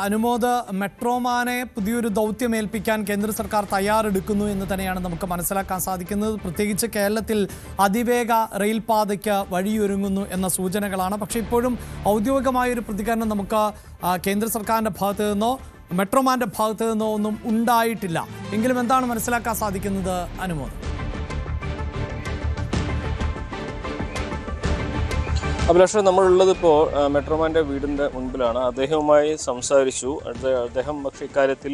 അനുമോദ് മെട്രോമാനെ പുതിയൊരു ദൗത്യമേൽപ്പിക്കാൻ കേന്ദ്ര സർക്കാർ തയ്യാറെടുക്കുന്നു എന്ന് തന്നെയാണ് നമുക്ക് മനസ്സിലാക്കാൻ സാധിക്കുന്നത്. പ്രത്യേകിച്ച് കേരളത്തിൽ അതിവേഗ റെയിൽപാതയ്ക്ക് വഴിയൊരുങ്ങുന്നു എന്ന സൂചനകളാണ്. പക്ഷേ ഇപ്പോഴും ഔദ്യോഗികമായൊരു പ്രതികരണം നമുക്ക് കേന്ദ്ര സർക്കാരിൻ്റെ ഭാഗത്തു നിന്നോ മെട്രോമാൻ്റെ ഭാഗത്തു നിന്നോ ഒന്നും ഉണ്ടായിട്ടില്ല. എങ്കിലും എന്താണ് മനസ്സിലാക്കാൻ സാധിക്കുന്നത് അനുമോദ്? അഭിലാഷ്, നമ്മളുള്ളത് ഇപ്പോൾ മെട്രോമാൻ്റെ വീടിൻ്റെ മുൻപിലാണ്. അദ്ദേഹവുമായി സംസാരിച്ചു. അദ്ദേഹം പക്ഷേ ഇക്കാര്യത്തിൽ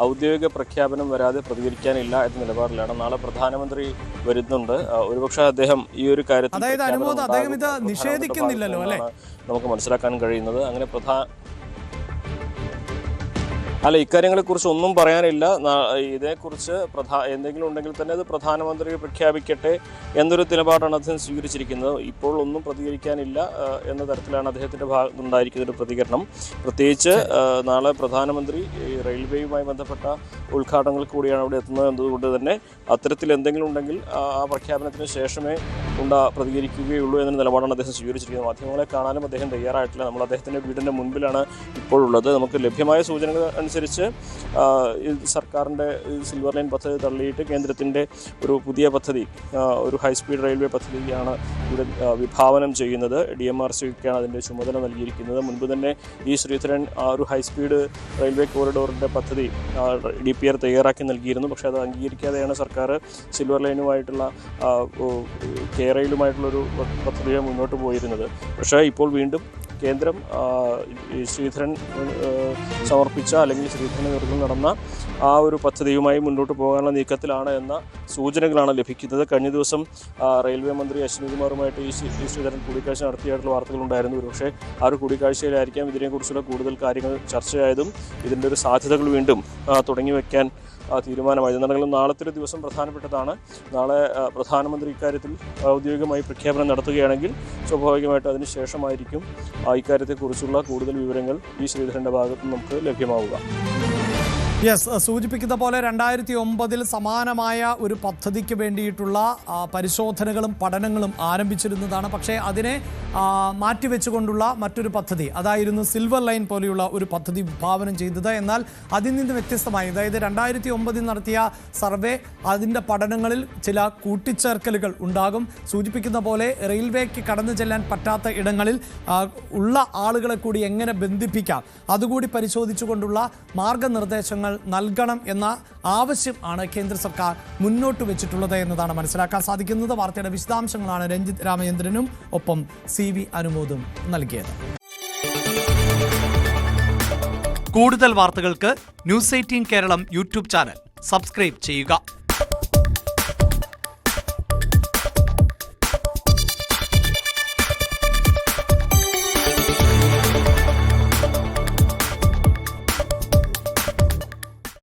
ഔദ്യോഗിക പ്രഖ്യാപനം വരാതെ പ്രതികരിക്കാനില്ല എന്ന നിലപാടിലാണ്. നാളെ പ്രധാനമന്ത്രി വരുന്നുണ്ട്. ഒരുപക്ഷെ അദ്ദേഹം ഈ ഒരു കാര്യത്തിൽ നിഷേധിക്കുന്നില്ലല്ലോ അല്ലേ, നമുക്ക് മനസ്സിലാക്കാൻ കഴിയുന്നത്. അങ്ങനെ ഇക്കാര്യങ്ങളെക്കുറിച്ച് ഒന്നും പറയാനില്ല. ഇതേക്കുറിച്ച് എന്തെങ്കിലും ഉണ്ടെങ്കിൽ തന്നെ അത് പ്രധാനമന്ത്രി പ്രഖ്യാപിക്കട്ടെ എന്നൊരു നിലപാടാണ് അദ്ദേഹം സ്വീകരിച്ചിരിക്കുന്നത്. ഇപ്പോൾ ഒന്നും പ്രതികരിക്കാനില്ല എന്ന തരത്തിലാണ് അദ്ദേഹത്തിൻ്റെ ഭാഗത്തുനിന്നുണ്ടായിരിക്കുന്ന ഒരു പ്രതികരണം. പ്രത്യേകിച്ച് നാളെ പ്രധാനമന്ത്രി റെയിൽവേയുമായി ബന്ധപ്പെട്ട ഉദ്ഘാടനങ്ങൾ കൂടിയാണ് അവിടെ എത്തുന്നത് എന്നതുകൊണ്ട് തന്നെ അത്തരത്തിൽ എന്തെങ്കിലും ഉണ്ടെങ്കിൽ ആ പ്രഖ്യാപനത്തിന് ശേഷമേ പ്രതികരിക്കുകയുള്ളൂ എന്ന നിലപാടാണ് അദ്ദേഹം സ്വീകരിച്ചിരിക്കുന്നത്. മാധ്യമങ്ങളെ കാണാനും അദ്ദേഹം തയ്യാറായിട്ടില്ല. നമ്മൾ അദ്ദേഹത്തിൻ്റെ വീടിൻ്റെ മുൻപിലാണ് ഇപ്പോഴുള്ളത്. നമുക്ക് ലഭ്യമായ സൂചനകൾ അനുസരിച്ച് സർക്കാരിൻ്റെ സിൽവർ ലൈൻ പദ്ധതി തള്ളിയിട്ട് കേന്ദ്രത്തിൻ്റെ ഒരു പുതിയ പദ്ധതി, ഒരു ഹൈസ്പീഡ് റെയിൽവേ പദ്ധതിയാണ് ഇവിടെ വിഭാവനം ചെയ്യുന്നത്. DMRCക്കാണ് അതിൻ്റെ ചുമതല നൽകിയിരിക്കുന്നത്. മുൻപ് തന്നെ ശ്രീധരൻ ഒരു ഹൈസ്പീഡ് റെയിൽവേ കോറിഡോറിൻ്റെ പദ്ധതി DPR തയ്യാറാക്കി നൽകിയിരുന്നു. പക്ഷേ അത് അംഗീകരിക്കാതെയാണ് സർക്കാർ സിൽവർ ലൈനുമായിട്ടുള്ള കേരളയിലുമായിട്ടുള്ളൊരു പദ്ധതിയെ മുന്നോട്ട് പോയിരുന്നത്. പക്ഷേ ഇപ്പോൾ വീണ്ടും കേന്ദ്രം ശ്രീധരൻ സമർപ്പിച്ച അല്ലെങ്കിൽ ശ്രീധരൻ്റെ നേതൃത്വം നടന്ന ആ ഒരു പദ്ധതിയുമായി മുന്നോട്ട് പോകാനുള്ള നീക്കത്തിലാണ് എന്ന സൂചനകളാണ് ലഭിക്കുന്നത്. കഴിഞ്ഞ ദിവസം റെയിൽവേ മന്ത്രി അശ്വിനി കുമാറുമായിട്ട് ശ്രീധരൻ കൂടിക്കാഴ്ച നടത്തിയായിട്ടുള്ള വാർത്തകളുണ്ടായിരുന്നു. പക്ഷേ ആ ഒരു കൂടിക്കാഴ്ചയിലായിരിക്കാം ഇതിനെക്കുറിച്ചുള്ള കൂടുതൽ കാര്യങ്ങൾ ചർച്ചയായതും ഇതിൻ്റെ ഒരു സാധ്യതകൾ വീണ്ടും തുടങ്ങി വയ്ക്കാൻ തീരുമാനമായത്. എന്നാണെങ്കിലും നാളത്തെ ഒരു ദിവസം പ്രധാനപ്പെട്ടതാണ്. നാളെ പ്രധാനമന്ത്രി ഇക്കാര്യത്തിൽ ഔദ്യോഗികമായി പ്രഖ്യാപനം നടത്തുകയാണെങ്കിൽ സ്വാഭാവികമായിട്ട് അതിന് ശേഷമായിരിക്കും ഇക്കാര്യത്തെക്കുറിച്ചുള്ള കൂടുതൽ വിവരങ്ങൾ ശ്രീധരൻ്റെ ഭാഗത്ത് നമുക്ക് ലഭ്യമാവുക. സൂചിപ്പിക്കുന്ന പോലെ 2009 സമാനമായ ഒരു പദ്ധതിക്ക് വേണ്ടിയിട്ടുള്ള പരിശോധനകളും പഠനങ്ങളും ആരംഭിച്ചിരുന്നതാണ്. പക്ഷേ അതിനെ മാറ്റിവെച്ചുകൊണ്ടുള്ള മറ്റൊരു പദ്ധതി, അതായിരുന്നു സിൽവർ ലൈൻ പോലെയുള്ള ഒരു പദ്ധതി വിഭാവനം ചെയ്തത്. എന്നാൽ അതിൽ നിന്ന് വ്യത്യസ്തമായി, അതായത് 2009 നടത്തിയ സർവേ, അതിൻ്റെ പഠനങ്ങളിൽ ചില കൂട്ടിച്ചേർക്കലുകൾ ഉണ്ടാകും. സൂചിപ്പിക്കുന്ന പോലെ റെയിൽവേക്ക് കടന്നു ചെല്ലാൻ പറ്റാത്ത ഇടങ്ങളിൽ ഉള്ള ആളുകളെ കൂടി എങ്ങനെ ബന്ധിപ്പിക്കാം, അതുകൂടി പരിശോധിച്ചുകൊണ്ടുള്ള മാർഗനിർദ്ദേശങ്ങൾ നൽകണം എന്ന ആവശ്യം ആണ് കേന്ദ്ര സർക്കാർ മുന്നോട്ട് വെച്ചിട്ടുള്ളത് എന്നതാണ് മനസ്സിലാക്കാൻ സാധിക്കുന്നത്. വാർത്തയുടെ വിശദാംശങ്ങളാണ് രഞ്ജിത്ത് രാമചന്ദ്രനും ഒപ്പം CV അനുമോദും നൽകിയത്. കൂടുതൽ വാർത്തകൾക്ക് News 18 Keralam YouTube channel subscribe ചെയ്യുക.